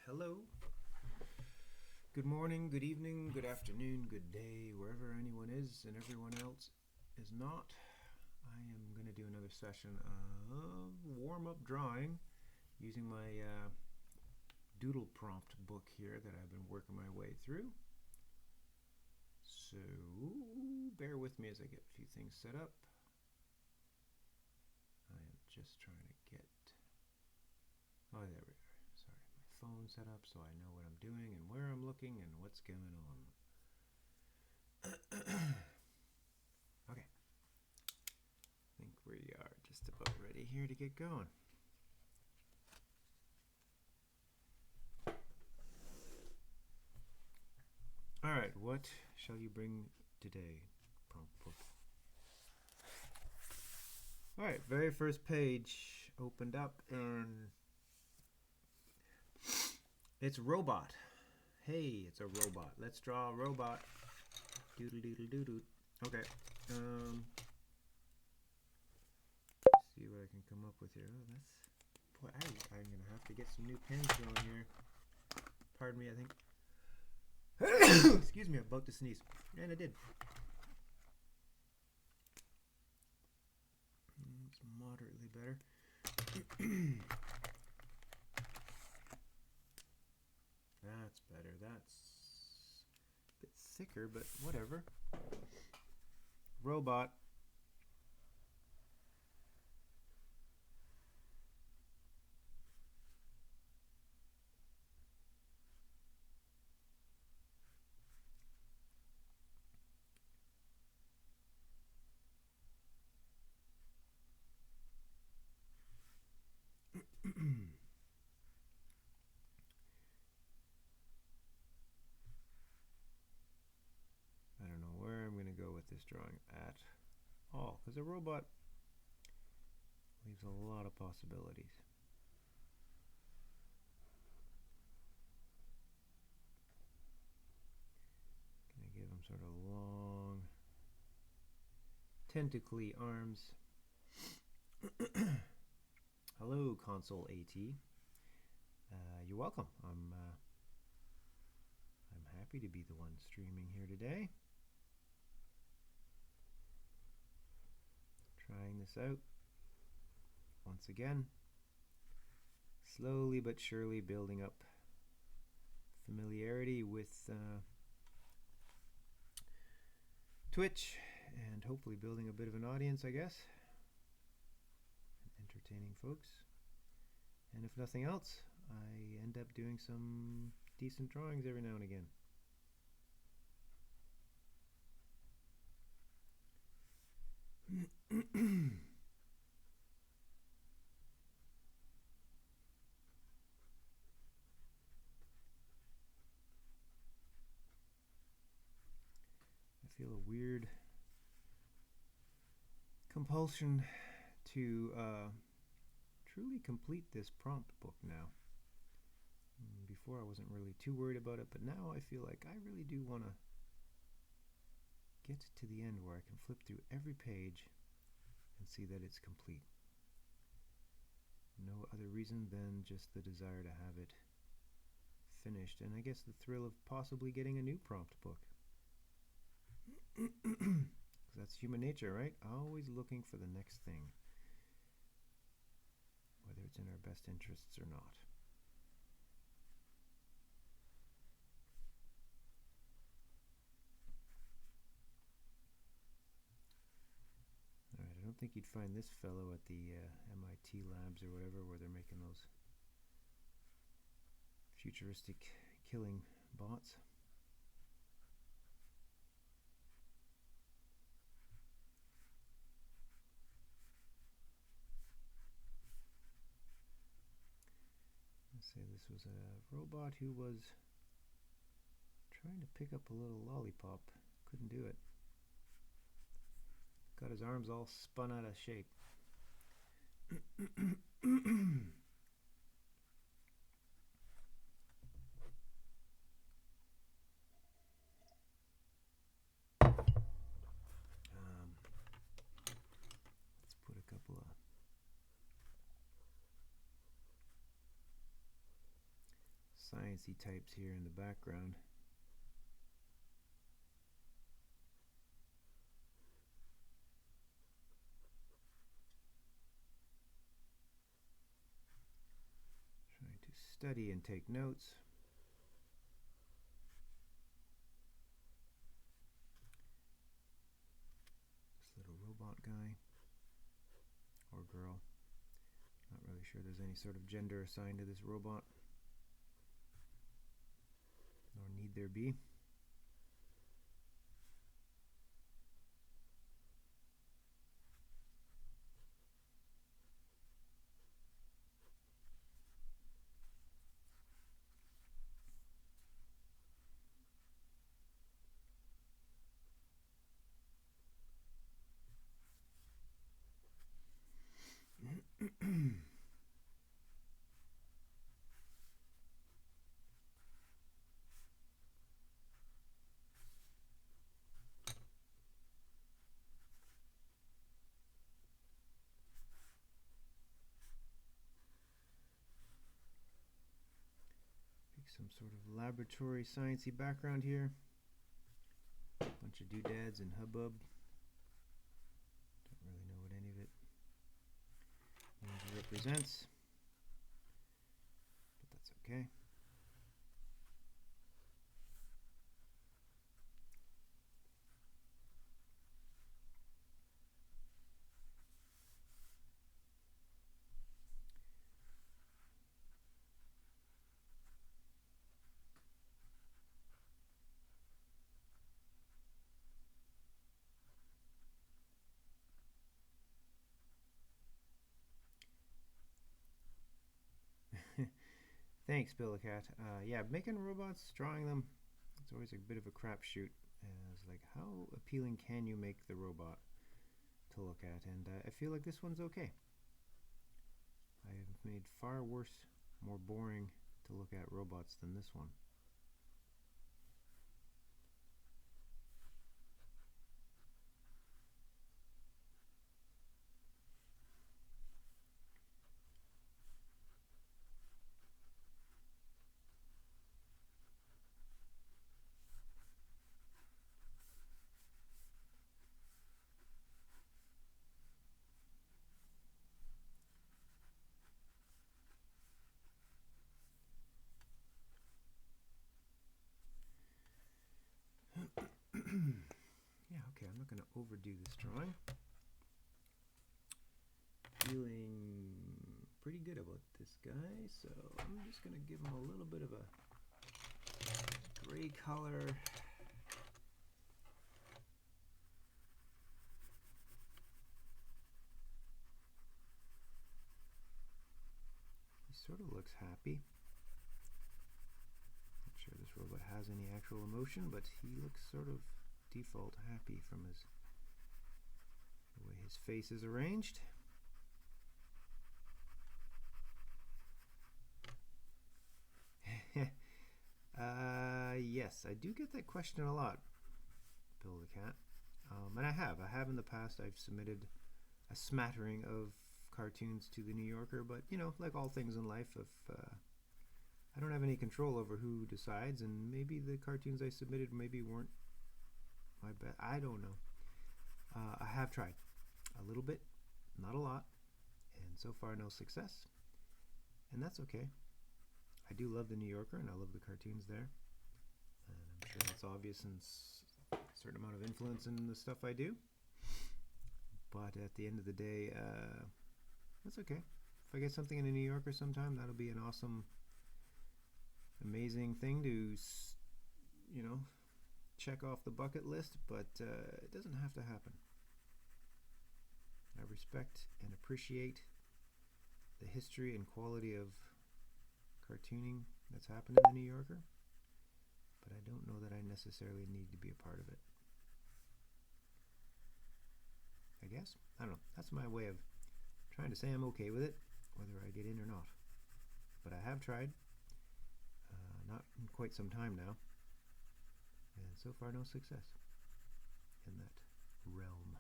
Hello. Good morning, good evening, good afternoon, good day, wherever anyone is and everyone else is not. I am going to do another session of warm-up drawing using my Doodle prompt book here that I've been working my way through. So bear with me as I get a few things set up. I am just trying to get... Oh, there we are. Sorry, my phone set up so I know what I'm doing and where I'm looking and what's going on. Okay. I think we are just about ready here to get going. Alright, what shall you bring today? Prompt book. Alright, very first page opened up and it's robot. Hey, it's a robot. Let's draw a robot. Doodle doodle doodle. Okay. See what I can come up with here. Oh, that's... Boy, I'm going to have to get some new pens going here. Pardon me, I think. Excuse me, I'm about to sneeze. And I did. It's moderately better. That's better. That's a bit thicker, but whatever. Robot. I don't know where I'm going to go with this drawing at all, because a robot leaves a lot of possibilities. Can I give him sort of long, tentacly arms? Hello, Console AT. You're welcome. I'm happy to be the one streaming here today. Trying this out once again. Slowly but surely building up familiarity with Twitch and hopefully building a bit of an audience, I guess. And entertaining folks. And if nothing else, I end up doing some decent drawings every now and again. I feel a weird compulsion to truly complete this prompt book now. Before I wasn't really too worried about it, but now I feel like I really do want to get to the end where I can flip through every page and see that it's complete. No other reason than just the desire to have it finished, and I guess the thrill of possibly getting a new prompt book. That's human nature, right? Always looking for the next thing, whether it's in our best interests or not. Alright, I don't think you'd find this fellow at the MIT labs or whatever, where they're making those futuristic killing bots. Let's say this was a robot who was trying to pick up a little lollipop. Couldn't do it. Got his arms all spun out of shape. Let's put a couple of sciencey types here in the background. Trying to study and take notes. This little robot guy or girl. Not really sure there's any sort of gender assigned to this robot. Nor need there be. Some sort of laboratory sciencey background here. Bunch of doodads and hubbub. Don't really know what any of it means or represents, but that's okay. Thanks, Billicat. Yeah, making robots, drawing them, it's always a bit of a crapshoot. It's like, how appealing can you make the robot to look at? And I feel like this one's okay. I have made far worse, more boring to look at robots than this one. Yeah, okay, I'm not going to overdo this drawing. Feeling pretty good about this guy, so I'm just going to give him a little bit of a gray color. He sort of looks happy. Not sure this robot has any actual emotion, but he looks sort of default happy from the way his face is arranged. Yes, I do get that question a lot, Bill the Cat. And I have in the past. I've submitted a smattering of cartoons to the New Yorker, but you know, like all things in life, if I don't have any control over who decides, and maybe the cartoons I submitted maybe weren't my best. I don't know. I have tried a little bit, not a lot, and so far no success, and that's okay. I do love the New Yorker, and I love the cartoons there, and I'm sure that's obvious in a certain amount of influence in the stuff I do. But at the end of the day, that's okay. If I get something in the New Yorker sometime, that'll be an awesome, amazing thing to, you know, check off the bucket list, but it doesn't have to happen. I respect and appreciate the history and quality of cartooning that's happened in the New Yorker, but I don't know that I necessarily need to be a part of it. I guess. I don't know. That's my way of trying to say I'm okay with it, whether I get in or not. But I have tried, not in quite some time now, and so far no success in that realm.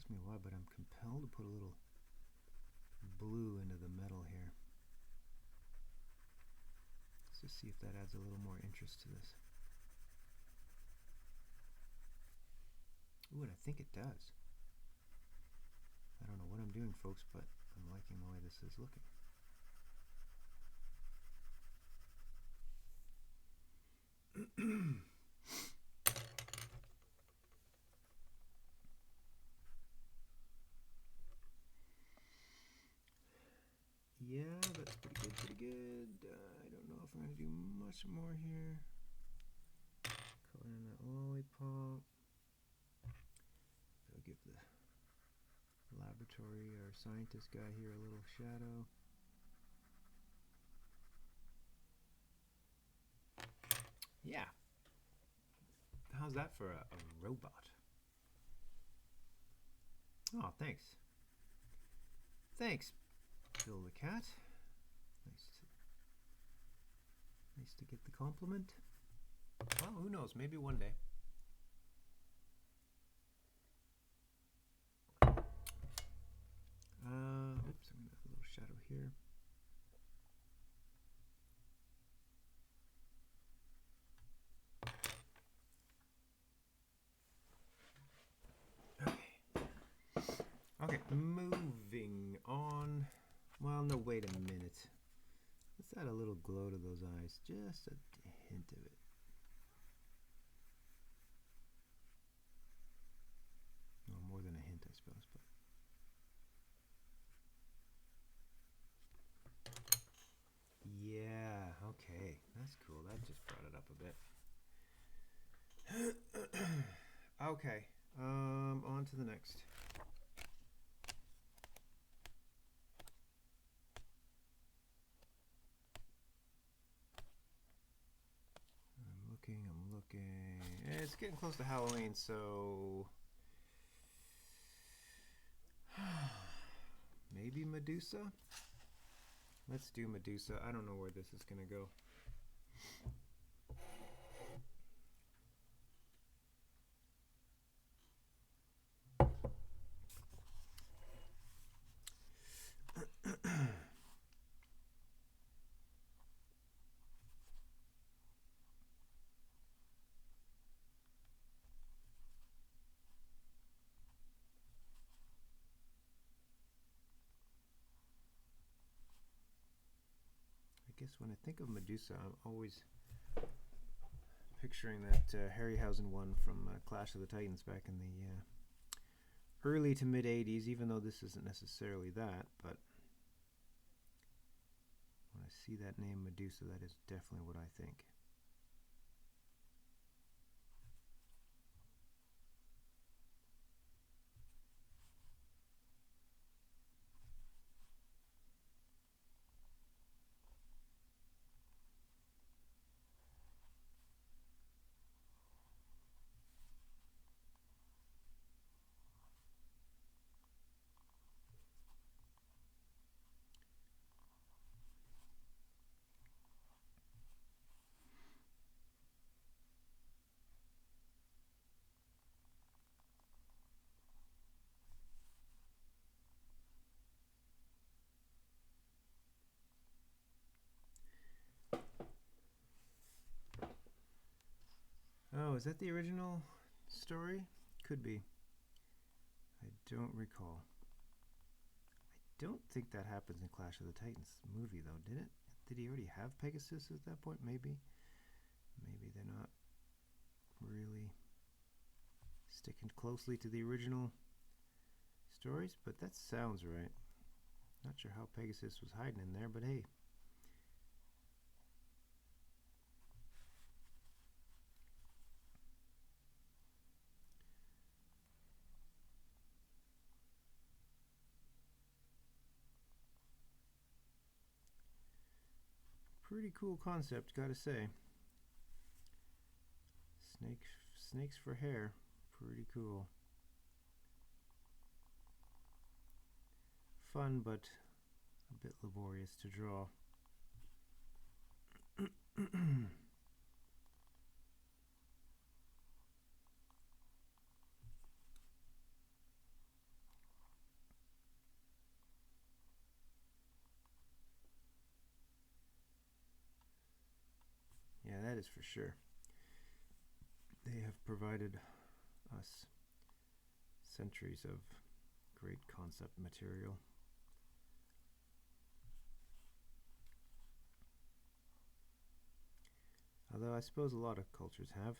Ask me why, but I'm compelled to put a little blue into the metal here. Let's just see if that adds a little more interest to this. Ooh, and I think it does. I don't know what I'm doing, folks, but I'm liking the way this is looking. Yeah, that's pretty good, pretty good. I don't know if I'm going to do much more here. Color in that lollipop. I'll give the laboratory or scientist guy here a little shadow. Yeah. How's that for a robot? Oh, thanks. Thanks, Bill the cat. Nice to get the compliment. Well, who knows? Maybe one day. Oops, I'm gonna have a little shadow here. Okay, moving on. Well, no, wait a minute. Let's add a little glow to those eyes, just a hint of it. Well, more than a hint, I suppose, but. Yeah, okay, that's cool. That just brought it up a bit. Okay, on to the next. I'm looking. It's getting close to Halloween, so maybe Medusa? Let's do Medusa. I don't know where this is gonna go. I guess when I think of Medusa, I'm always picturing that Harryhausen one from Clash of the Titans back in the early to mid 80s, even though this isn't necessarily that, but when I see that name Medusa, that is definitely what I think. Oh, is that the original story? Could be. I don't recall. I don't think that happens in Clash of the Titans movie, though, did it? Did he already have Pegasus at that point? Maybe. Maybe they're not really sticking closely to the original stories, but that sounds right. Not sure how Pegasus was hiding in there, but hey. Pretty cool concept, gotta say. Snakes for hair. Pretty cool. Fun, but a bit laborious to draw. That is for sure. They have provided us centuries of great concept material. Although I suppose a lot of cultures have.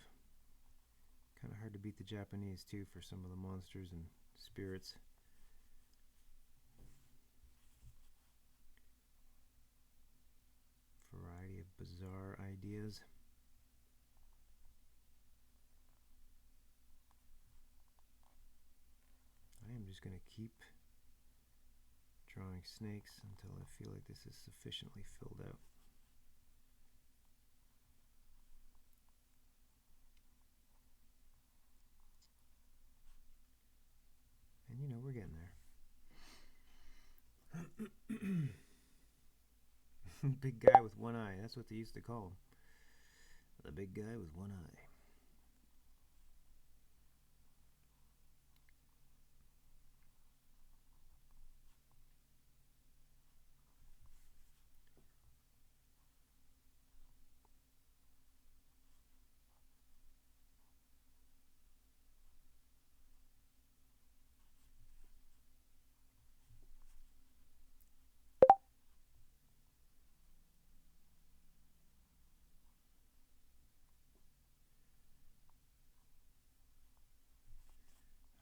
Kind of hard to beat the Japanese too for some of the monsters and spirits. Variety of bizarre ideas. I am just going to keep drawing snakes until I feel like this is sufficiently filled out. And you know, we're getting there. Big guy with one eye. That's what they used to call him. The big guy with one eye.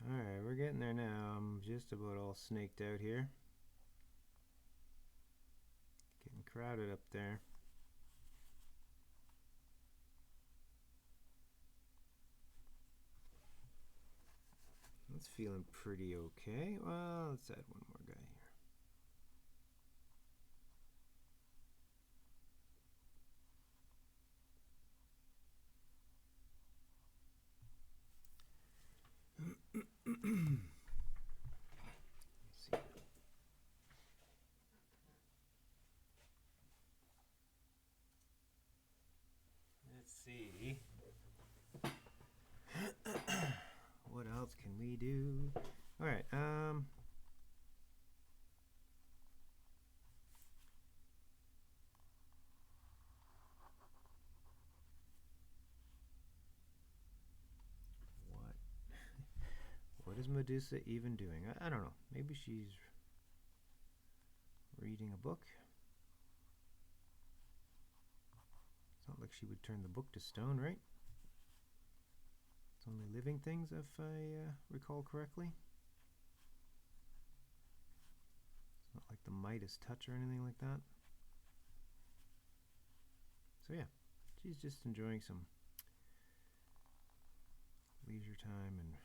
Alright, we're getting there now. I'm just about all snaked out here. Getting crowded up there. That's feeling pretty okay. Well, let's add one more guy here. Let's see. What else can we do? All right. What is Medusa even doing? I don't know. Maybe she's reading a book. It's not like she would turn the book to stone, right? It's only living things, if I recall correctly. It's not like the Midas touch or anything like that. So yeah, she's just enjoying some leisure time and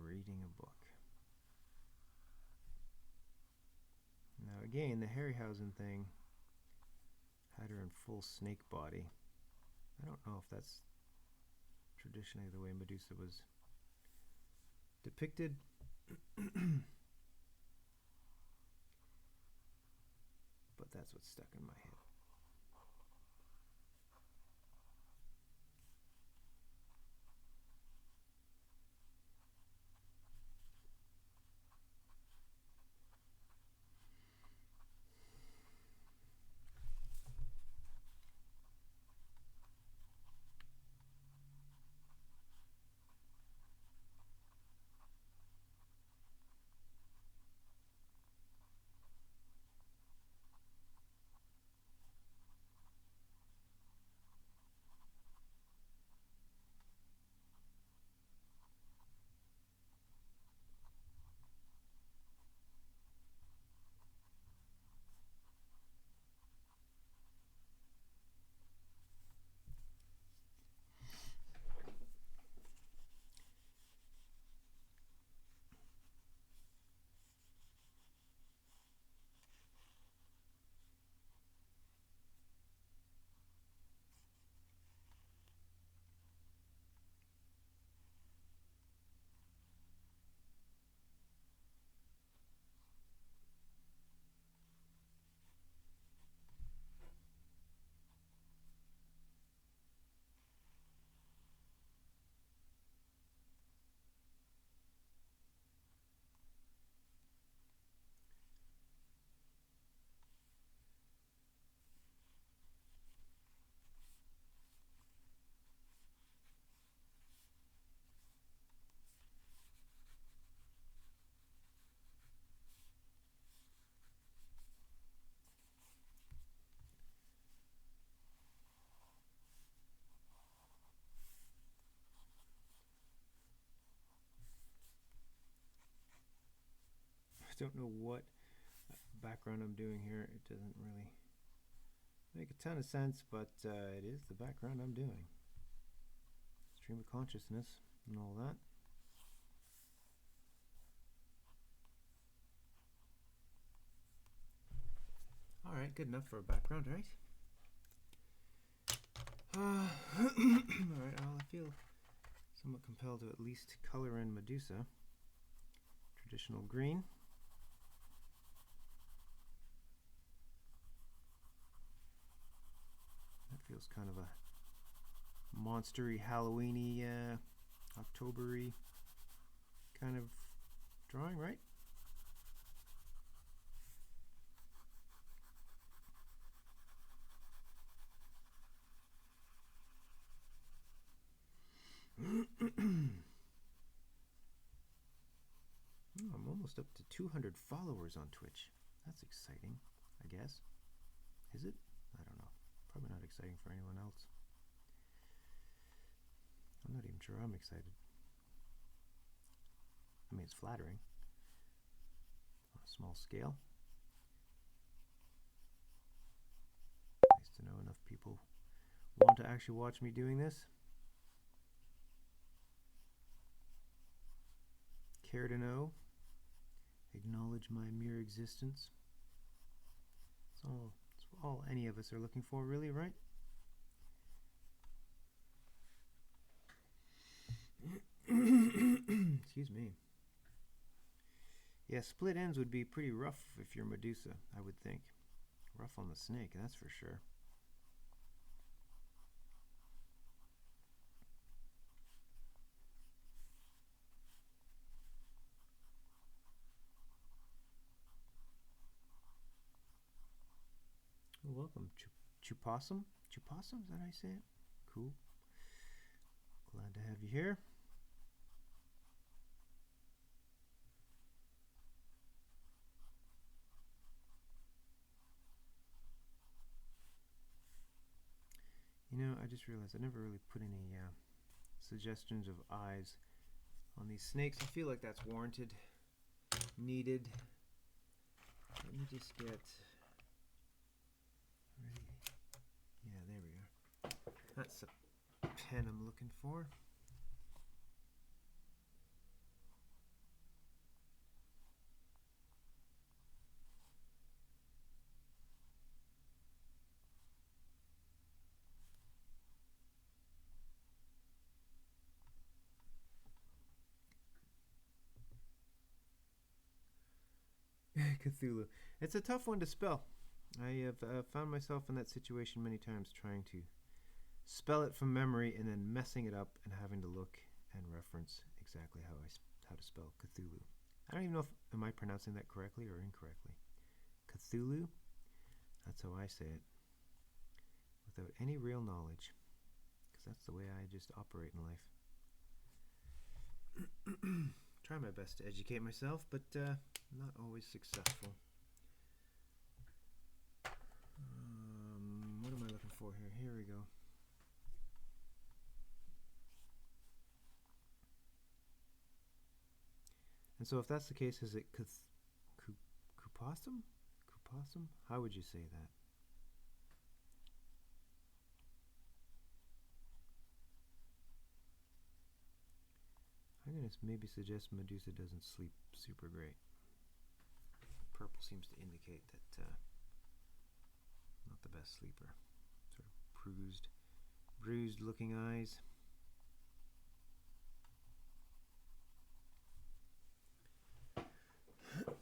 reading a book. Now again, the Harryhausen thing had her in full snake body. I don't know if that's traditionally the way Medusa was depicted. But that's what's stuck in my head. don't know what background I'm doing here. It doesn't really make a ton of sense, but it is the background I'm doing. Stream of consciousness and all that. Alright, good enough for a background, right? Alright, I feel somewhat compelled to at least color in Medusa. Traditional green. That feels kind of a monstery, Halloween-y, October-y kind of drawing, right? I'm almost up to 200 followers on Twitch. That's exciting, I guess. Is it? I don't know. Probably not exciting for anyone else. I'm not even sure I'm excited. I mean, it's flattering on a small scale. Nice to know enough people want to actually watch me doing this. Care to know? Acknowledge my mere existence. It's all any of us are looking for, really, right? Excuse me. Yeah, split ends would be pretty rough if you're Medusa, I would think. Rough on the snake, that's for sure. Welcome, Chupossum. Chupossum, is that how you say it? Cool. Glad to have you here. You know, I just realized I never really put any suggestions of eyes on these snakes. I feel like that's warranted, needed. Let me just get ready. Yeah, there we are. That's the pen I'm looking for. Cthulhu. It's a tough one to spell. I have found myself in that situation many times, trying to spell it from memory and then messing it up and having to look and reference exactly how to spell Cthulhu. I don't even know if am I pronouncing that correctly or incorrectly. Cthulhu. That's how I say it, without any real knowledge, because that's the way I just operate in life. Try my best to educate myself, but not always successful. What am I looking for here? Here we go. And so if that's the case, is it Kupossum? Kupossum? How would you say that? I'm going to maybe suggest Medusa doesn't sleep super great. Purple seems to indicate that not the best sleeper. Sort of bruised looking eyes.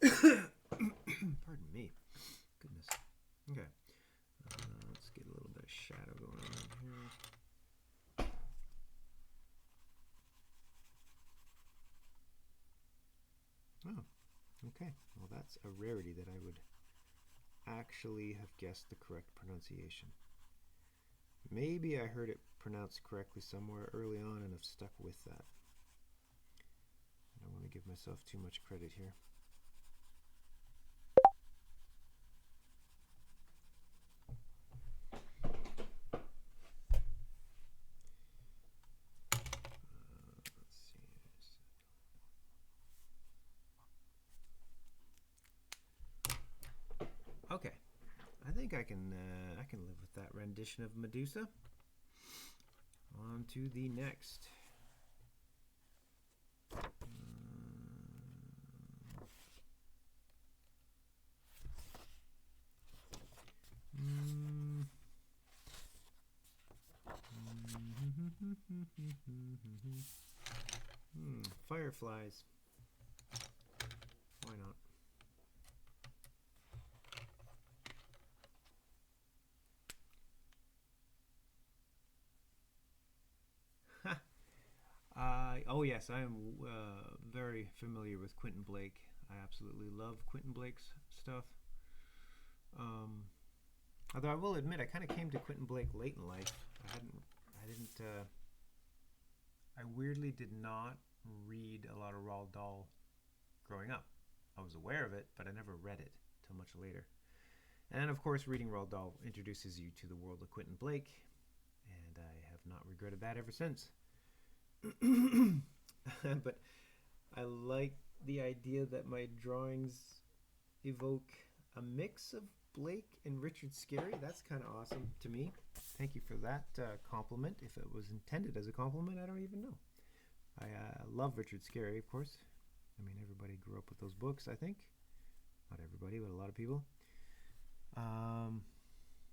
Pardon me. Goodness. Okay. Let's get a little bit of shadow going on here. Oh, okay. Well, that's a rarity that I would actually have guessed the correct pronunciation. Maybe I heard it pronounced correctly somewhere early on and have stuck with that. I don't want to give myself too much credit here. Let's see. think I can live with that rendition of Medusa. On to the next. Fireflies. Why not? Oh yes, I am very familiar with Quentin Blake. I absolutely love Quentin Blake's stuff. Although I will admit, I kind of came to Quentin Blake late in life. I weirdly did not read a lot of Roald Dahl growing up. I was aware of it, but I never read it till much later. And of course, reading Roald Dahl introduces you to the world of Quentin Blake, and I have not regretted that ever since. But I like the idea that my drawings evoke a mix of Blake and Richard Scarry. That's kind of awesome to me. Thank you for that compliment. If it was intended as a compliment, I don't even know. I love Richard Scarry, of course. I mean, everybody grew up with those books, I think. Not everybody, but a lot of people.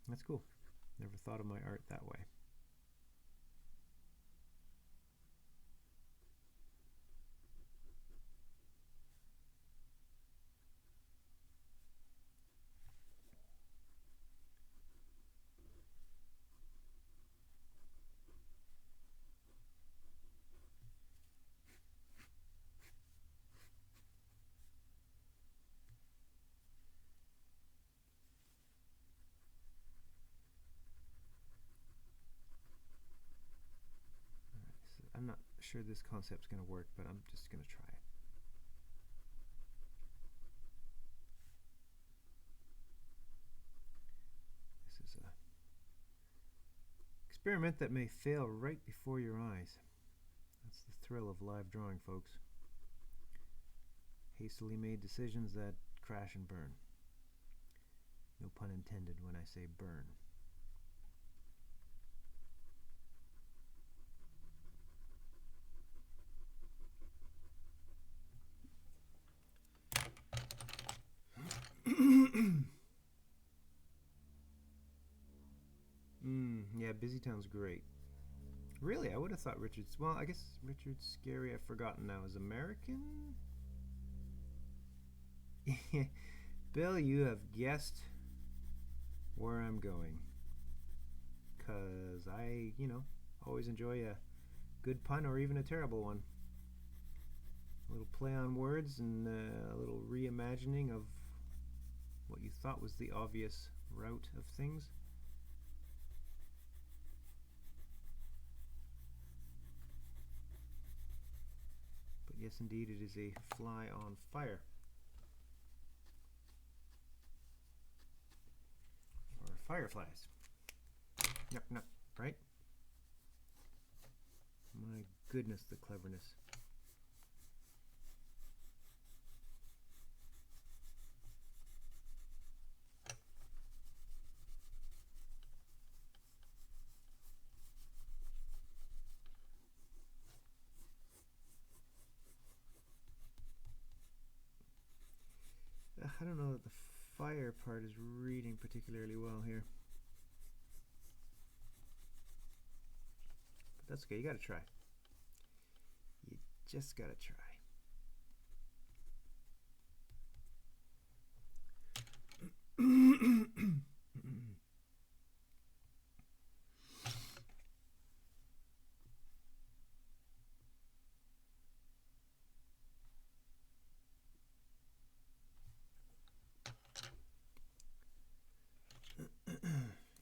That's cool. Never thought of my art that way. I'm not sure this concept's going to work, but I'm just going to try it. This is an experiment that may fail right before your eyes. That's the thrill of live drawing, folks. Hastily made decisions that crash and burn. No pun intended when I say burn. Yeah, Busytown's great. Really, I would have thought well, I guess Richard Scarry, I've forgotten now, is American? Bill, you have guessed where I'm going. Because I, always enjoy a good pun or even a terrible one. A little play on words and a little reimagining of what you thought was the obvious route of things. But yes, indeed, it is a fly on fire. Or fireflies. Yup, yup, right? My goodness, the cleverness. I don't know that the fire part is reading particularly well here. But that's okay, you gotta try. You just gotta try.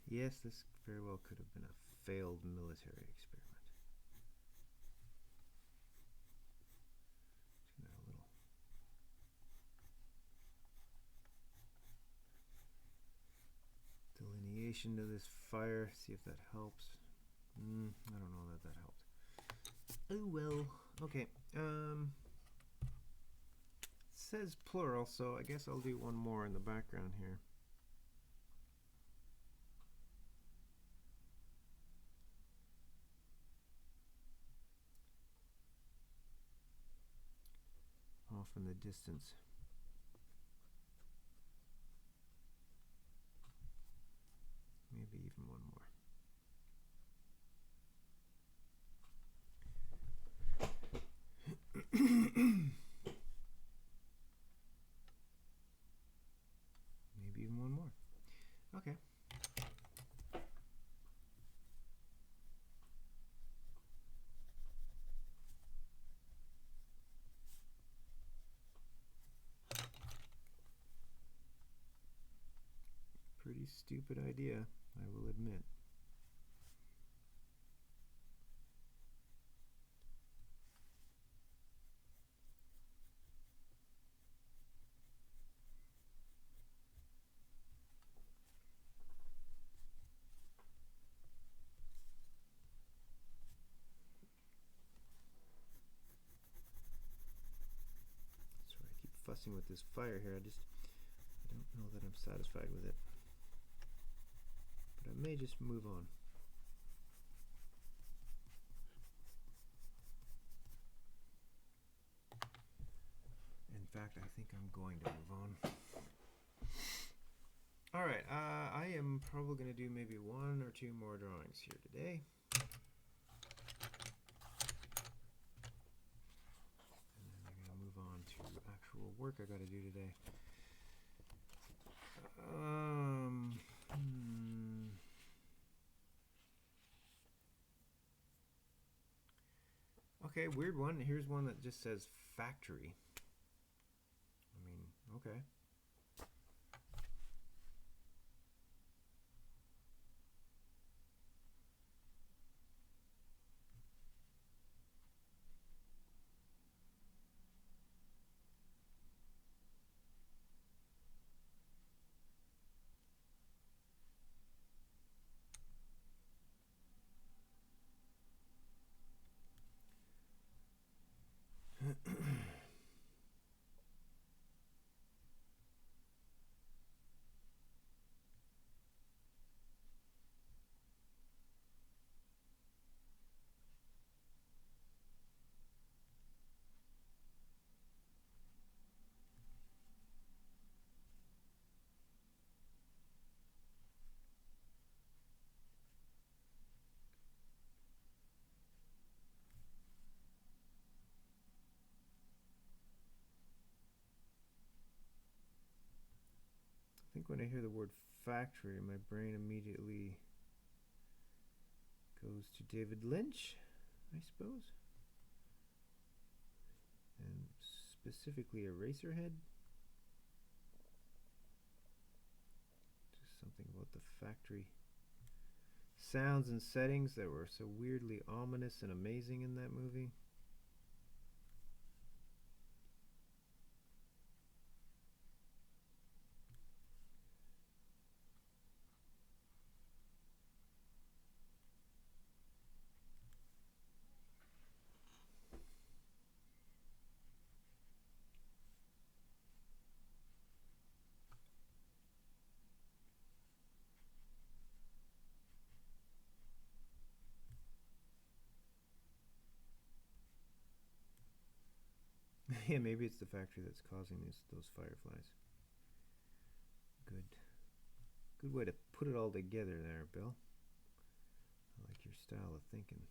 Yes, this very well could have been a failed military experiment. Just gonna add a little delineation to this fire, see if that helps. I don't know that helped. Oh well. Okay. It says plural, so I guess I'll do one more in the background here. from the distance. Maybe even one more. Maybe even one more. Okay. Pretty stupid idea, I will admit. Sorry, I keep fussing with this fire here. I don't know that I'm satisfied with it. But I may just move on. In fact, I think I'm going to move on. Alright, I am probably going to do maybe one or two more drawings here today. And then I'm going to move on to actual work I got to do today. Okay, weird one. Here's one that just says factory. I mean, okay. I think when I hear the word factory, my brain immediately goes to David Lynch, I suppose. And specifically Eraserhead. Just something about the factory sounds and settings that were so weirdly ominous and amazing in that movie. Yeah, maybe it's the factory that's causing those fireflies. Good way to put it all together there, Bill. I like your style of thinking.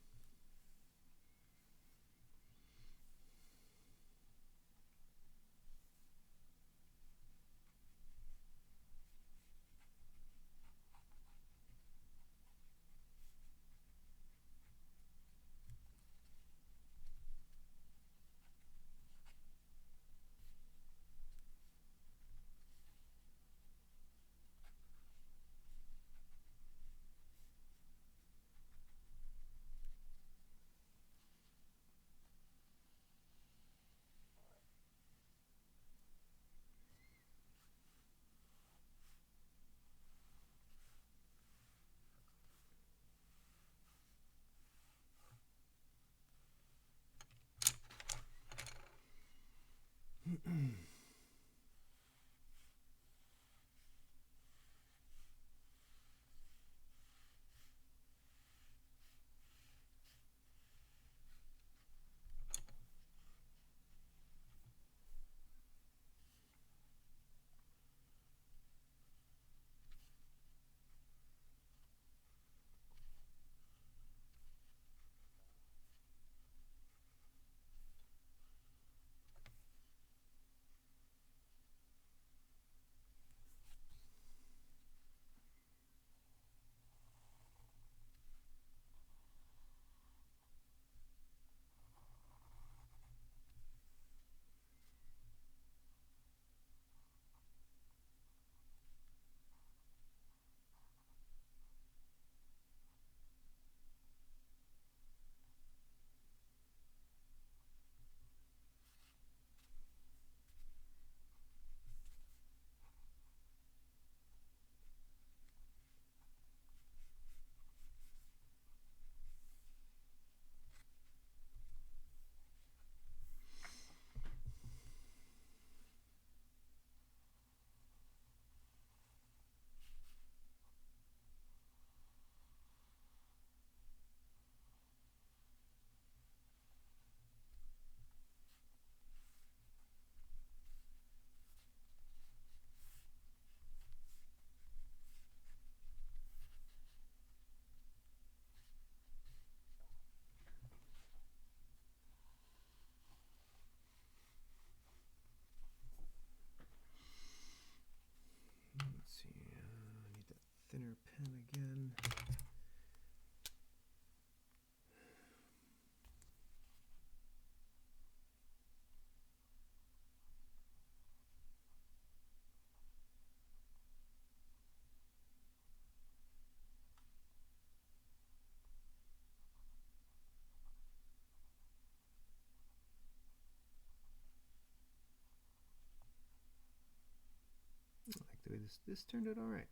anyway, this turned out all right.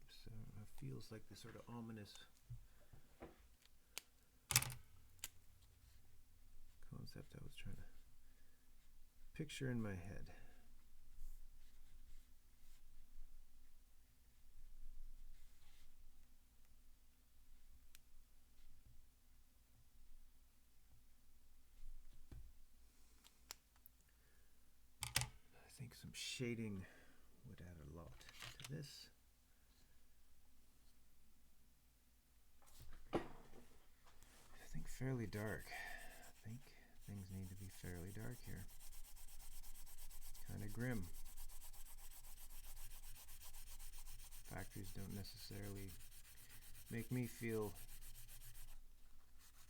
So it feels like the sort of ominous concept I was trying to picture in my head. I think some shading would add a lot to this. I think fairly dark. I think things need to be fairly dark here. Kind of grim. Factories don't necessarily make me feel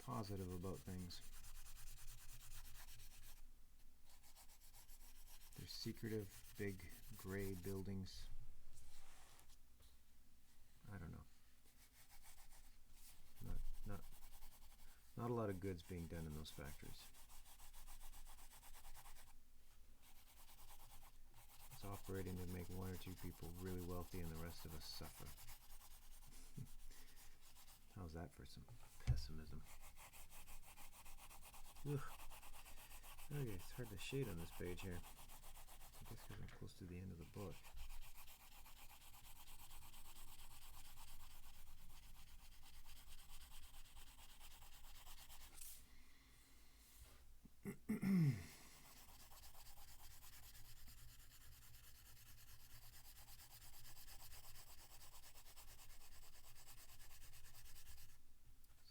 positive about things. They're secretive, big, gray buildings. I don't know. Not a lot of goods being done in those factories. It's operating to make one or two people really wealthy and the rest of us suffer. How's that for some pessimism? Ugh. Okay, it's hard to shade on this page here. I guess because I'm close to the end of the book.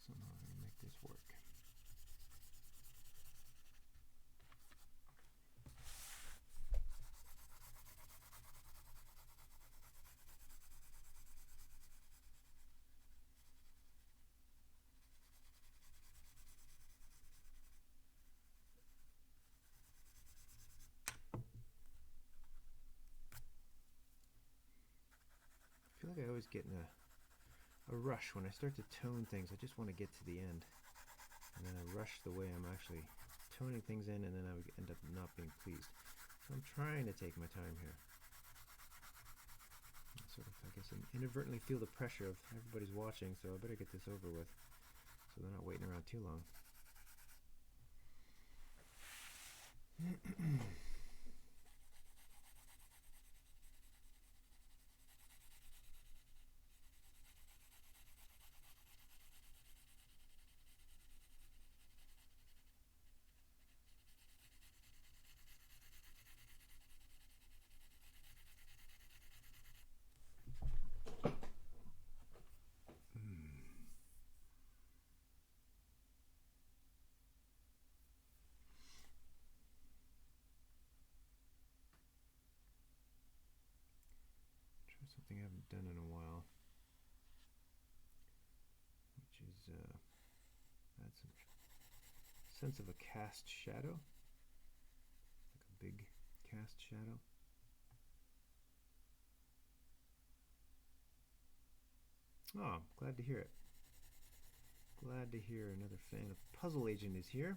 Somehow I'm going to make this work. I feel like I always get in a rush when I start to tone things. I just want to get to the end, and then I rush the way I'm actually toning things in, and then I would end up not being pleased. So I'm trying to take my time here. I sort of, I guess, I inadvertently feel the pressure of everybody's watching, so I better get this over with, so they're not waiting around too long. Try something I haven't done in a while, which is add some sense of a cast shadow, like a big cast shadow. Oh, glad to hear it. Glad to hear another fan of Puzzle Agent is here.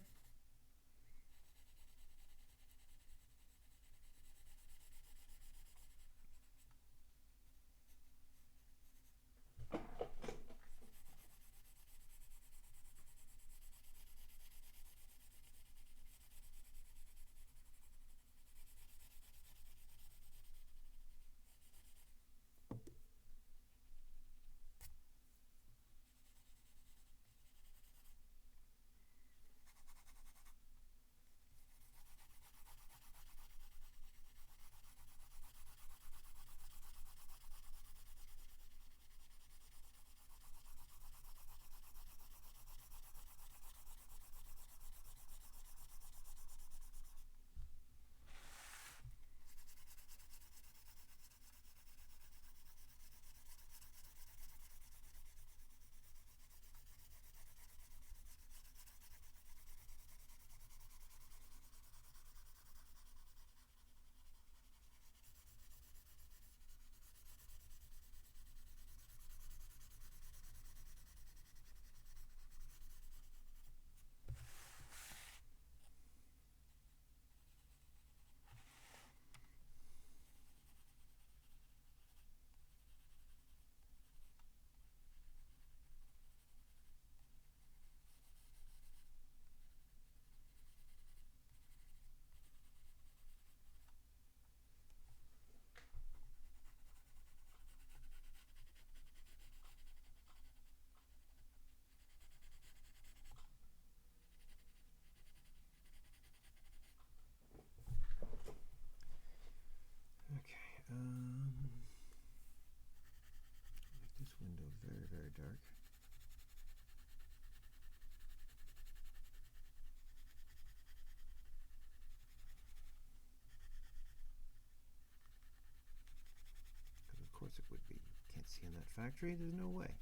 in that factory. There's no way.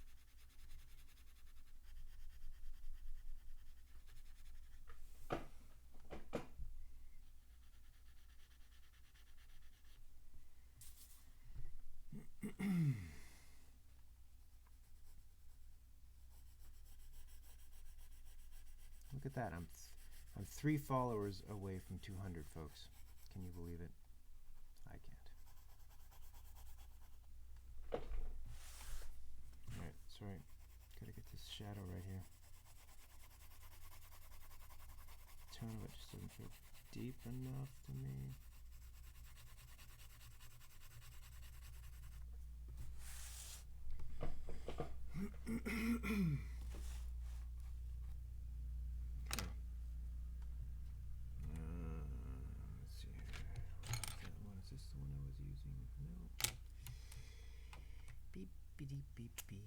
Look at that. I'm 3 followers away from 200, folks. Can you believe it? I can't. Alright, sorry. Gotta get this shadow right here. The tone of it just doesn't feel deep enough to me. Let's see here. That one. Is this the one I was using? No. Beep, beep, beep, beep.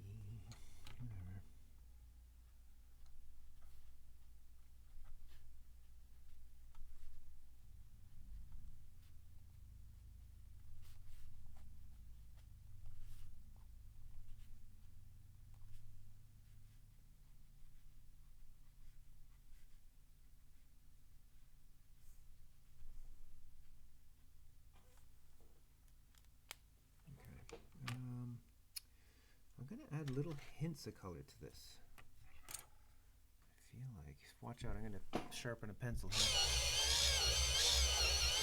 Whatever. I'm going to add little hints of color to this. I feel like, watch out, I'm going to sharpen a pencil here.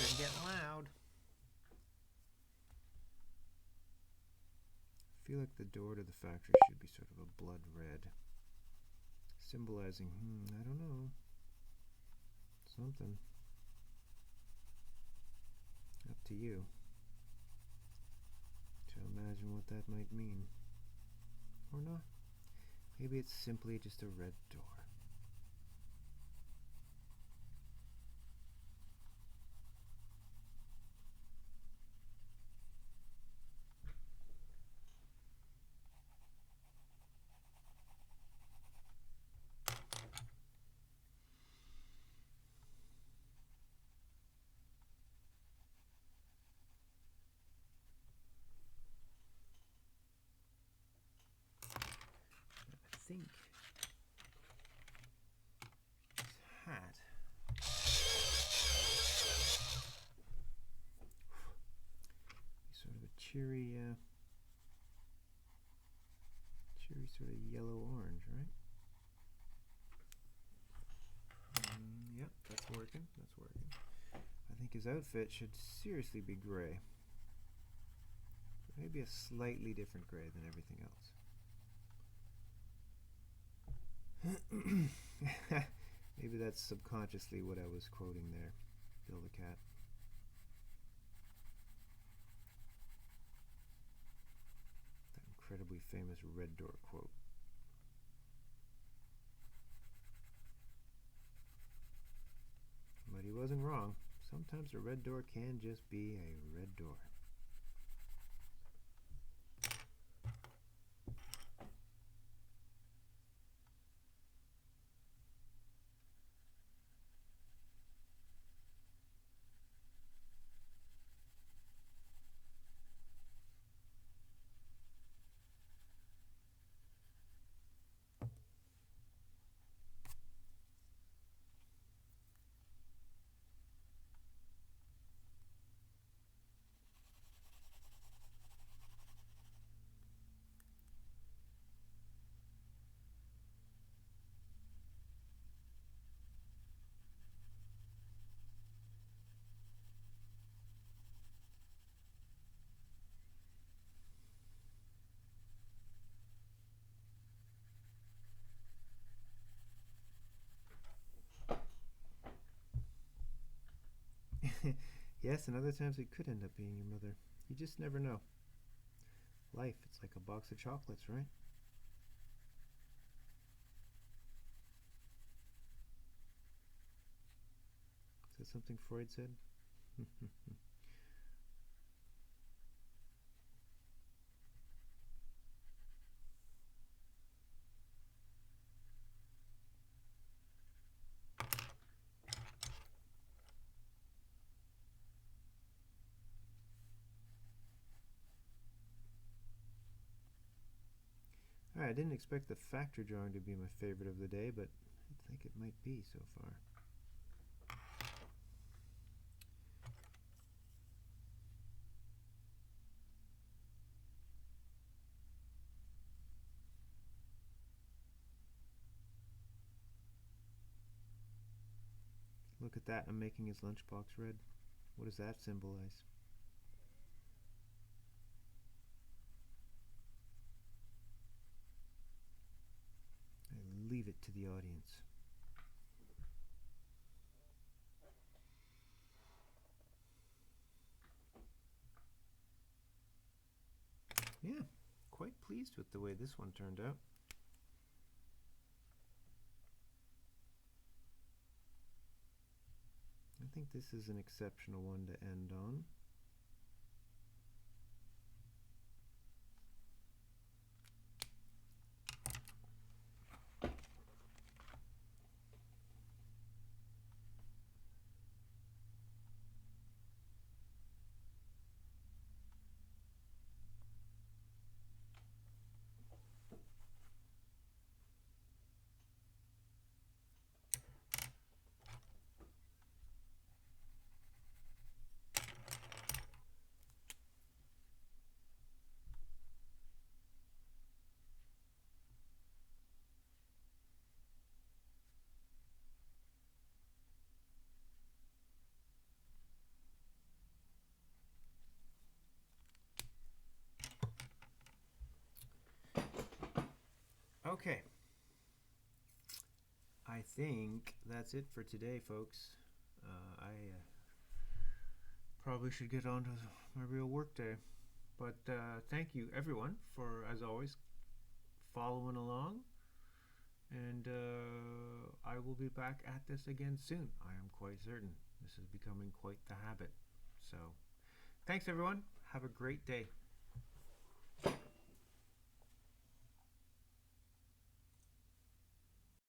It's getting loud. I feel like the door to the factory should be sort of a blood red, symbolizing, I don't know, something. Up to you to imagine what that might mean. Or not. Maybe it's simply just a red door. I think this hat sort of a cheery sort of yellow-orange, right? Yep, that's working. That's working. I think his outfit should seriously be gray. Maybe a slightly different gray than everything else. Maybe that's subconsciously what I was quoting there. Bill the Cat. That incredibly famous red door quote. But he wasn't wrong. Sometimes a red door can just be a red door. Yes, and other times it could end up being your mother. You just never know. Life, it's like a box of chocolates, right? Is that something Freud said? I didn't expect the factory drawing to be my favorite of the day, but I think it might be so far. Look at that, I'm making his lunchbox red. What does that symbolize? I leave it to the audience. Yeah, quite pleased with the way this one turned out. I think this is an exceptional one to end on. Okay. I think that's it for today, folks. I probably should get on to my real work day. But thank you, everyone, for, as always, following along. And I will be back at this again soon. I am quite certain. This is becoming quite the habit. So, thanks, everyone. Have a great day.